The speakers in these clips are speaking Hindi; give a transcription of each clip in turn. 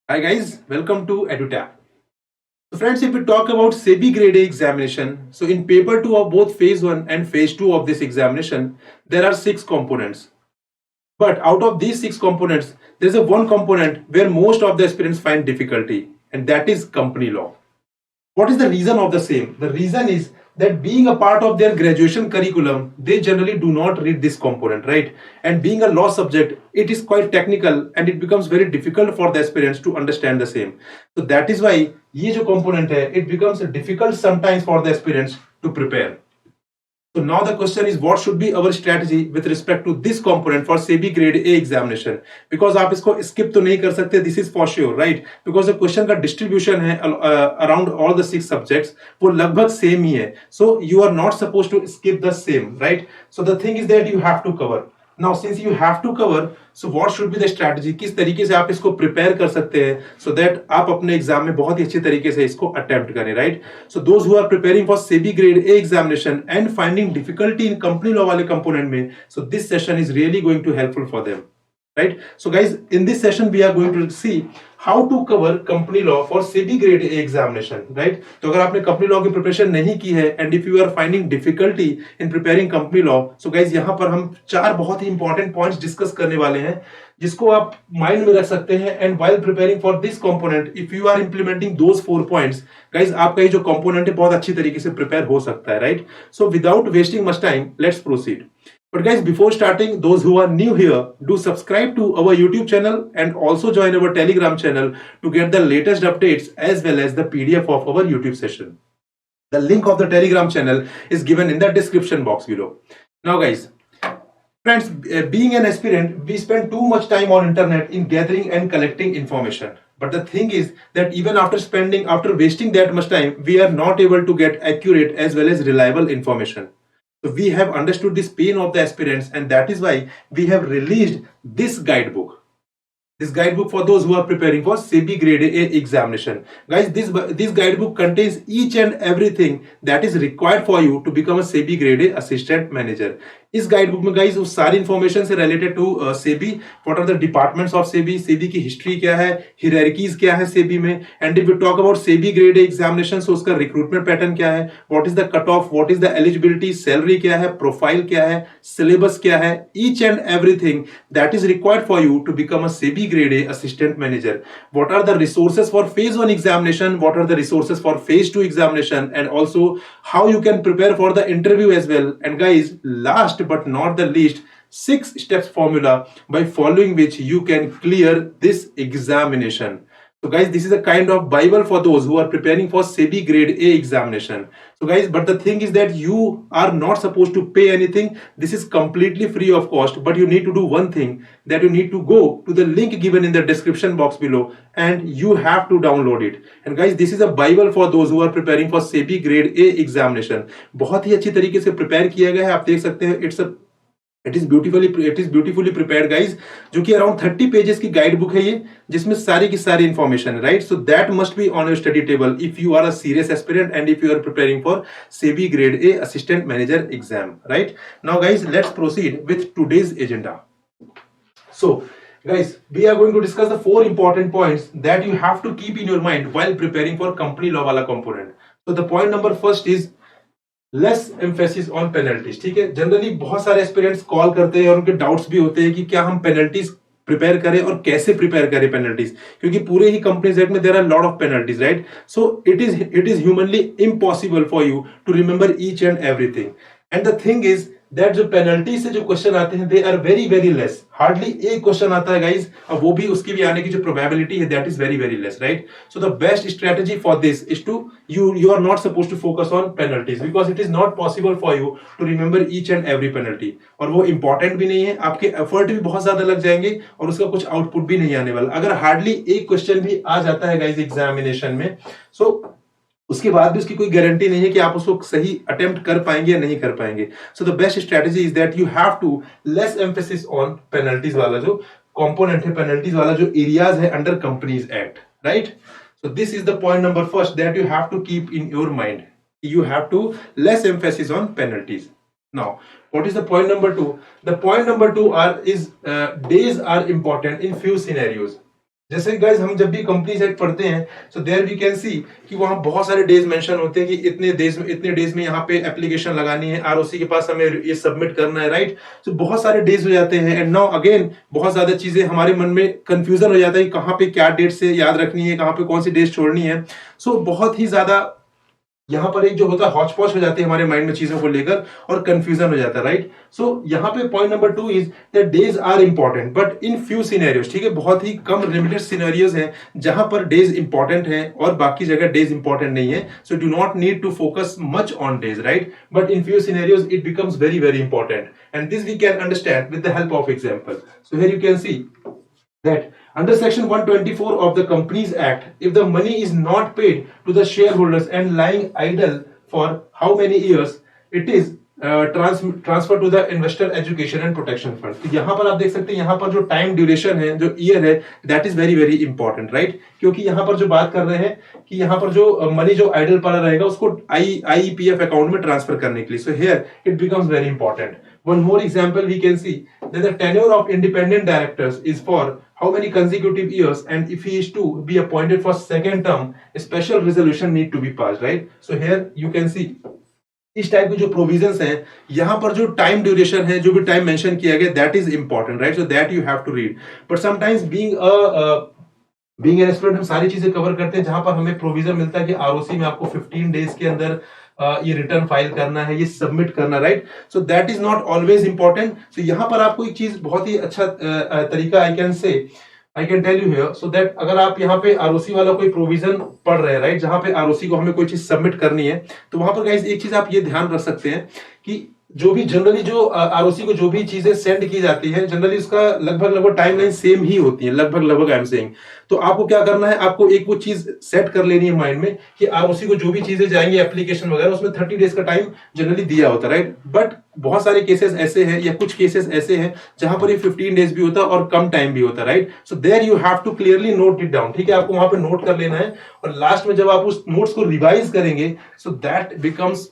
Hi guys, welcome to EduTap. So friends, if we talk about SEBI Grade A examination, so in paper 2 of both phase 1 and phase 2 of this examination, there are 6 components. But out of these 6 components, there is a one component where most of the aspirants find difficulty, and that is company law. What is the reason of the same? The reason is that being a part of their graduation curriculum, they generally do not read this component, right? And being a law subject, it is quite technical and it becomes very difficult for the aspirants to understand the same. So that is why ये जो component है, it becomes difficult sometimes for the aspirants to prepare. So now the question is what should be our strategy with respect to this component for SEBI grade A examination? Because आप इसको skip तो नहीं कर सकते, this is for sure, right? Because the question का distribution है around all the 6 subjects वो लगभग same ही है. So you are not supposed to skip the same, right? So the thing is that you have to cover. Now since you have to cover, so what should be the strategy? किस तरीके से आप इसको प्रिपेयर कर सकते हैं so that आप अपने एग्जाम में बहुत ही अच्छे तरीके से इसको अटेम्प्ट करें, right? So those who are preparing for SEBI grade A examination and finding difficulty in company law वाले कंपोनेंट में, so this session is really going to helpful for them, right? So guys, in this session we are going to see how to cover company law for SEBI grade A examination, right? तो अगर आपने company law की preparation नहीं की है and if you are finding difficulty in preparing company law, so guys यहाँ पर हम 4 बहुत ही important points discuss करने वाले हैं जिसको आप mind में रख सकते हैं and while preparing for this component, if you are implementing those 4 points, guys आपका ये जो component है बहुत अच्छी तरीके से prepare हो सकता है, right? So without wasting much time, let's proceed. But guys, before starting, those who are new here, do subscribe to our YouTube channel and also join our Telegram channel to get the latest updates as well as the PDF of our YouTube session. The link of the Telegram channel is given in the description box below. Now guys, friends, being an aspirant, we spend too much time on internet in gathering and collecting information. But the thing is that even after wasting that much time, we are not able to get accurate as well as reliable information. So we have understood this pain of the aspirants, and that is why we have released this guidebook. This guidebook for those who are preparing for SEBI grade A examination. Guys, this guidebook contains each and everything that is required for you to become a SEBI grade A assistant manager. इस गाइडबुक में गाइस उस सारी इंफॉर्मेशन से related to SEBI, what are the departments of SEBI, SEBI की हिस्ट्री क्या है, हियरार्कीज क्या है सेबी में, and if we talk about SEBI grade examination, so उसका रिक्रूटमेंट पैटर्न क्या है, what is the cut off, what is the eligibility, salary क्या है, प्रोफाइल क्या है, सिलेबस क्या है, each and everything that is required for you to become a SEBI grade A assistant manager. What are the resources for phase 1 examination, what are the resources for phase 2 examination, and also how you can prepare for the interview as well. And guys, last but not the least, 6 steps formula by following which you can clear this examination. So guys, this is a kind of bible for those who are preparing for SEBI grade A examination. So guys, but the thing is that you are not supposed to pay anything. This is completely free of cost, but you need to do one thing, that you need to go to the link given in the description box below and you have to download it. And guys, this is a bible for those who are preparing for SEBI grade A examination. बहुत ही अच्छी तरीके से प्रिपेयर किया गया है, आप देख सकते हैं. It is beautifully prepared guys, जो कि अराउंड 30 पेजेस की गाइड बुक है ये, जिसमें सारी की सारी इंफॉर्मेशन है, right? So that must be on your study table if you are a serious aspirant and if you are preparing for SEBI grade A assistant manager exam, right? Now guys, let's proceed with today's agenda. So guys, we are going to discuss the 4 important points that you have to keep in your mind while preparing for company law wala component. So the point number first is less emphasis on penalties. ठीक है, जनरली बहुत सारे एस्पिरेंट्स कॉल करते हैं और उनके डाउट्स भी होते हैं कि क्या हम पेनल्टीज प्रिपेयर करें और कैसे प्रिपेयर करें पेनल्टीज, क्योंकि पूरे ही कंपनीज एक्ट में there are lot of penalties, right? So it is humanly impossible for you to remember each and everything. And the thing is that जो पेनल्टी से जो क्वेश्चन आते हैं, they are very very less. Hardly एक क्वेश्चन आता है गाइज, और वो भी उसकी भी आने की जो प्रोबेबिलिटी है that is very very less, right? So the best strategy for this is to you are not supposed to focus on penalties because it is not possible for you to remember each and every penalty. और वो इंपॉर्टेंट भी नहीं है, आपके एफर्ट भी बहुत ज्यादा लग जाएंगे और उसका कुछ आउटपुट भी नहीं आने वाला. अगर हार्डली एक क्वेश्चन भी आ जाता है गाइज एग्जामिनेशन में, सो उसके बाद भी उसकी कोई गारंटी नहीं है कि आप उसको सही अटेम्प्ट कर पाएंगे या नहीं कर पाएंगे. So the best strategy is that you have to less emphasis on penalties वाला जो कंपोनेंट है, पेनल्टीज वाला जो एरियाज है under companies act, right? So this is the point number first that you have to keep in your mind. You have to less emphasis on penalties. Now, what is the point number 2? The point number 2 is days are important in few scenarios. जैसे गाइज हम जब भी कंपनीज एक्ट पढ़ते हैं, so there we can see कि वहां बहुत सारे डेज मेंशन होते हैं कि इतने डेज में यहाँ पे एप्लीकेशन लगानी है, आरओसी के पास हमें ये सबमिट करना है, राइट। सो बहुत सारे डेज हो जाते हैं एंड नाउ अगेन बहुत ज्यादा चीजें हमारे मन में कंफ्यूजन हो जाता है कि कहाँ पे क्या डेट से याद रखनी है, कहाँ पे कौन सी डेज छोड़नी है। सो बहुत ही ज्यादा यहाँ पर एक जो होता है हॉच पॉच हो जाती है हमारे माइंड में चीजों को लेकर और कंफ्यूजन हो जाता है, राइट। सो यहाँ पे point number 2 is that days are important but in few scenarios, ठीक है, बहुत ही कम लिमिटेड सिनेरियोज हैं जहां पर डेज इंपॉर्टेंट हैं और बाकी जगह डेज इंपॉर्टेंट नहीं है। So do not need to focus much on days, right, but in few scenarios it becomes very very important and this we can understand with the help of example. So here you can see that under section 124 of the Companies Act, if the money is not paid to the shareholders and lying idle for how many years, it is transfer to the investor education and protection fund। तो यहाँ पर आप देख सकते हैं, यहाँ पर जो टाइम ड्यूरेशन है, जो ईयर है, that is very very important, right, क्योंकि यहाँ पर जो बात कर रहे हैं कि यहाँ पर जो मनी जो आइडल पड़ा रहेगा उसको आईईपीएफ अकाउंट में ट्रांसफर करने के लिए। So here it becomes very important. One more example we can see that the tenure of independent directors is for how many consecutive years, and if he is to be appointed for second term, a special resolution need to be passed, right? So here you can see इस टाइप की जो प्रोविजंस हैं, यहाँ पर जो टाइम ड्यूरेशन है, जो भी टाइम मेंशन किया गया, that is important, right. So that you have to read. But sometimes being an aspirant हम सारी चीजें कवर करते हैं जहां पर हमें प्रोविजन मिलता है कि आरओसी में आपको 15 डेज के अंदर ये रिटर्न फाइल करना है, ये सबमिट करना, right. So that is not always important. So यहाँ पर आपको एक चीज बहुत ही अच्छा तरीका I can tell you here, so that अगर आप यहाँ पे आरओसी वाला कोई प्रोविजन पढ़ रहे हैं, राइट, जहां पे आरओसी को हमें कोई चीज सबमिट करनी है, तो वहां पर गाइस एक चीज आप ये ध्यान रख सकते हैं कि जो भी जनरली जो आरओसी को जो भी चीजें सेंड की जाती है, जनरली उसका लगभग टाइमलाइन सेम ही होती है, लगभग आई एम सेइंग। तो आपको क्या करना है, आपको एक वो चीज सेट कर लेनी है माइंड में कि आरओसी को जो भी चीजें जाएंगी एप्लीकेशन वगैरह, उसमें 30 डेज का टाइम जनरली दिया होता है, राइट। बट बहुत सारे केसेस ऐसे हैं या कुछ केसेस ऐसे हैं जहां पर ये 15 डेज भी होता है और कम टाइम भी होता है, right. So there you have to clearly note it down, ठीक है, आपको वहां पे नोट कर लेना है और लास्ट में जब आप उस नोट्स को रिवाइज करेंगे, सो that becomes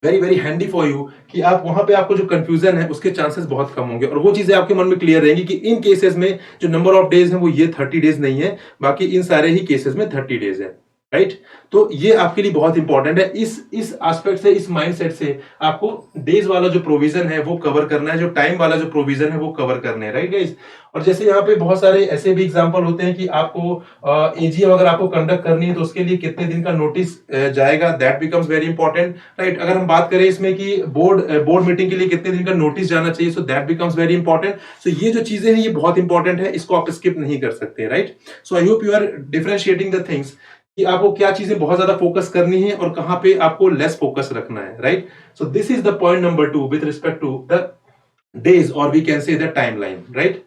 very very handy for you कि आप वहां पे आपको जो कंफ्यूजन है उसके चांसेस बहुत कम होंगे और वो चीजें आपके मन में क्लियर रहेंगी कि इन केसेस में जो नंबर ऑफ डेज है वो ये 30 डेज नहीं है, बाकी इन सारे ही केसेस में 30 डेज है, राइट। तो ये आपके लिए बहुत इंपॉर्टेंट है। इस एस्पेक्ट से, इस माइंडसेट से आपको डेज वाला जो प्रोविजन है वो कवर करना है, जो टाइम वाला जो प्रोविजन है वो कवर करने हैं, राइट गाइस। और जैसे यहाँ पे बहुत सारे ऐसे भी एग्जांपल होते हैं कि आपको एजीएम अगर आपको कंडक्ट करनी है तो उसके लिए कितने दिन का नोटिस जाएगा, that becomes very important, right. अगर हम बात करें इसमें कि बोर्ड मीटिंग के लिए कितने दिन का नोटिस जाना चाहिए, so that becomes very important. So ये जो चीजें हैं ये बहुत इंपॉर्टेंट है, इसको आप स्किप नहीं कर सकते, right. So I hope you are differentiating the things कि आपको क्या चीजें बहुत ज्यादा फोकस करनी है और कहां पे आपको लेस फोकस रखना है, right. So this is the point number 2 with respect to the days और we can say the timeline, right.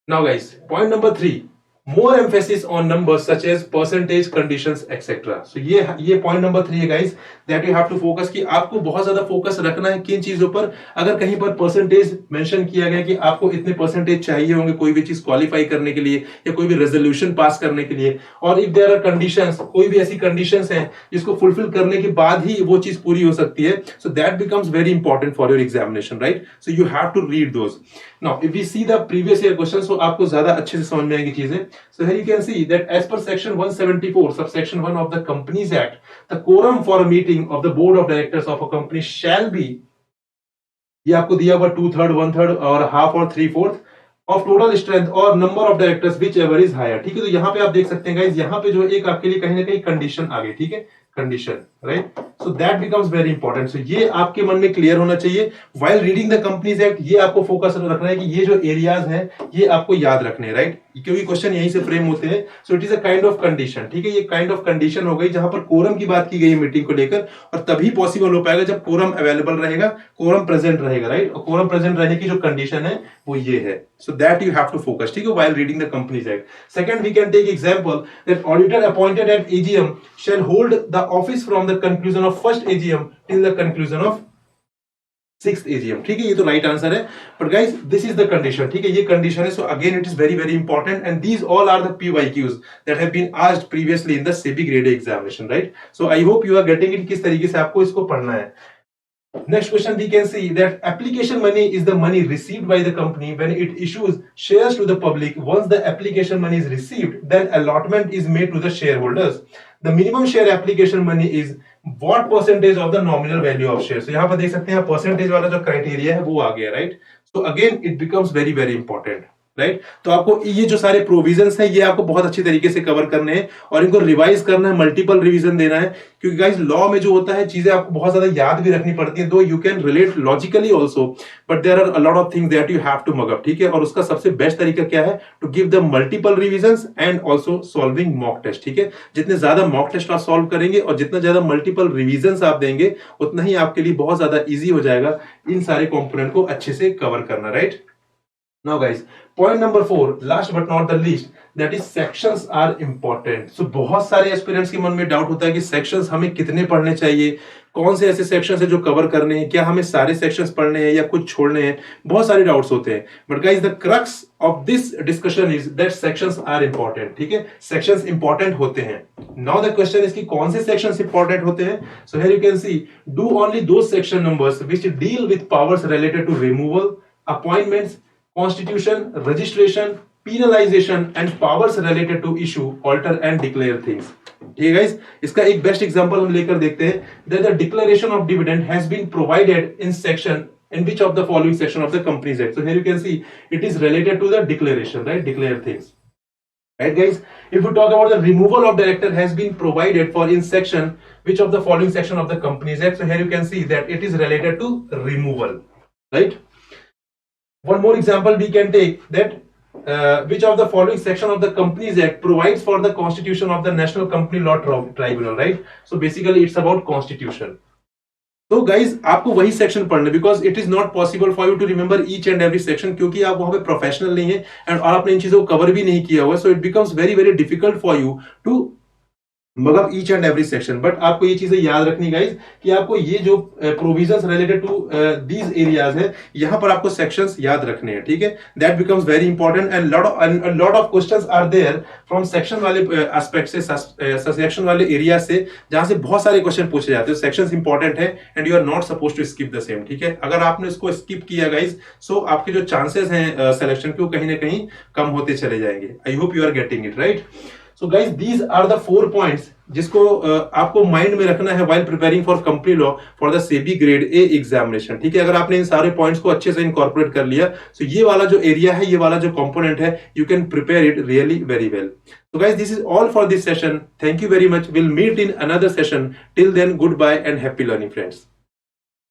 Now guys, point number 3, more emphasis on numbers such as percentage, conditions, etc. So ये पॉइंट नंबर 3 है guys, that you have to focus कि आपको बहुत ज्यादा फोकस रखना है किन चीजों पर। अगर कहीं पर परसेंटेज मेंशन किया गया कि आपको इतने परसेंटेज चाहिए होंगे कोई भी चीज क्वालिफाई करने के लिए या कोई भी रेजोल्यूशन पास करने के लिए, और इफ देयर आर कंडीशंस, कोई भी ऐसी कंडीशंस हैं जिसको फुलफिल करने के बाद ही वो चीज पूरी हो सकती है, so that becomes very important for your examination, right. So you have to read those. Now if we see the previous year questions, तो आपको ज्यादा अच्छे से समझ में आएंगी चीजें। So here you can see that as per section 174 subsection 1 of the Companies Act, the quorum for a meeting of the board of directors of a company shall be, ये आपको दिया हुआ 2/3, 1/3 और half और 3/4 of total strength और number of directors whichever is higher, ठीक है। तो यहाँ पे आप देख सकते हैं गाइस, यहाँ पे जो एक आपके लिए कहीं ना कहीं कंडीशन आ गई, ठीक है, condition, right. So that becomes very important. So ये आपके मन में क्लियर होना चाहिए while reading the companies act. ये आपको फोकस रखना है कि ये जो एरियाज हैं ये आपको याद रखने हैं, राइट, क्योंकि क्वेश्चन यहीं से फ्रेम होते हैं। सो it is a kind of condition, ठीक है, ये काइंड ऑफ कंडीशन हो गई जहां पर कोरम की बात की गई है मीटिंग को लेकर, और तभी पॉसिबल हो पाएगा जब कोरम अवेलेबल रहेगा, कोरम प्रेजेंट रहेगा, राइट। और कोरम प्रेजेंट रहने की जो कंडीशन है वो ये है। So that you have to focus, ठीक है, while reading the companies act. Second, we can take example that auditor appointed at AGM shall hold the office from the conclusion of first AGM till the conclusion of sixth AGM, ठीक है, ये तो राइट आंसर है। But guys this is the condition, ठीक है, ये कंडीशन है। So again it is very very important and these all are the PYQs that have been asked previously in the SEBI grade A examination, right? So I hope you are getting it किस तरीके से आपको इसको पढ़ना है। Next question we can see that application money is the money received by the company when it issues shares to the public. Once the application money is received, then allotment is made to the shareholders. The minimum share application money is what percentage of the nominal value of shares. So यहाँ पर देख सकते हैं परसेंटेज वाला जो क्राइटेरिया है वो आ गया, right. So again it becomes very very important. Right तो आपको ये जो सारे प्रोविजंस हैं ये आपको बहुत अच्छी तरीके से कवर करने हैं और इनको रिवाइज करना है, मल्टीपल रिवीजन देना है, क्योंकि गाइस लॉ में जो होता है चीजें आपको बहुत ज्यादा याद भी रखनी पड़ती है. Though you can relate logically also, but there are a lot of things that you have to mug up. ठीक है, और उसका सबसे बेस्ट तरीका क्या है? To give the multiple revisions and also solving mock test. ठीक है, जितने ज्यादा मॉक टेस्ट आप सॉल्व करेंगे और जितना ज्यादा मल्टीपल रिवीजंस आप देंगे उतना ही आपके लिए बहुत ज्यादा ईजी हो जाएगा इन सारे कॉम्पोनेंट को अच्छे से कवर करना. Right. Now guys, point number 4, last but not the least, that is sections are important. So बहुत सारे एस्पिरेंट्स के मन में डाउट होता है कि सेक्शंस हमें कितने पढ़ने चाहिए, कौन से ऐसे सेक्शंस है जो कवर करने हैं, क्या हमें सारे सेक्शंस पढ़ने हैं या कुछ छोड़ने हैं. बहुत सारे डाउट्स होते हैं. But guys the crux of this discussion is that sections are important. ठीक है, सेक्शंस इंपॉर्टेंट होते हैं. नाउ द क्वेश्चन इज कि कौन से सेक्शंस इंपॉर्टेंट होते हैं. So here you can see do only those section numbers which deal with powers related to removal, appointments, constitution, registration, penalization and powers related to issue, alter and declare things. ठीक है गाइस, इसका एक बेस्ट एग्जांपल हम लेकर देखते हैं. that the declaration of dividend has been provided in section in which of the following section of the Companies Act. So here you can see it is related to the declaration, right? Declare things. Right guys, if we talk about the removal of director has been provided for in section which of the following section of the Companies Act. So here you can see that it is related to removal, right? One more example we can take that which of the following section of the Companies Act provides for the constitution of the National Company Law Tribunal, right? So basically it's about constitution. तो गाइज आपको वही सेक्शन पढ़ना, because it is not possible for you to remember each and every section, क्योंकि आप वहां पे प्रोफेशनल नहीं है एंड और आपने इन चीजों को कवर भी नहीं किया हुआ. So it becomes very very difficult for you to मतलब each and every section. But आपको ये चीजें याद रखनी गाइज कि आपको ये जो provisions related to these areas है यहां पर आपको सेक्शंस याद रखने हैं. ठीक है, that becomes very important and lot of questions are there from section वाले एस्पेक्ट से, सेक्शन वाले एरिया से, जहां से बहुत सारे क्वेश्चन पूछे जाते हैं. सेक्शंस इंपॉर्टेंट है and you are not suppose to skip the same. ठीक है, अगर आपने इसको स्किप किया गाइज सो आपके जो चांसेस हैं सिलेक्शन के वो कहीं ना कहीं कम होते चले जाएंगे. I hope you are getting it right. So guys, these are the 4 points जिसको आपको माइंड में रखना है while preparing for company law for the SEBI grade A examination. ठीक है, अगर आपने इन सारे पॉइंट्स को अच्छे से इनकॉर्पोरेट कर लिया so ये वाला जो एरिया है, ये वाला जो कंपोनेंट है, you can prepare it really very well. So guys, this is all for this session. Thank you very much. We'll meet in another session. Till then, goodbye and happy learning, friends.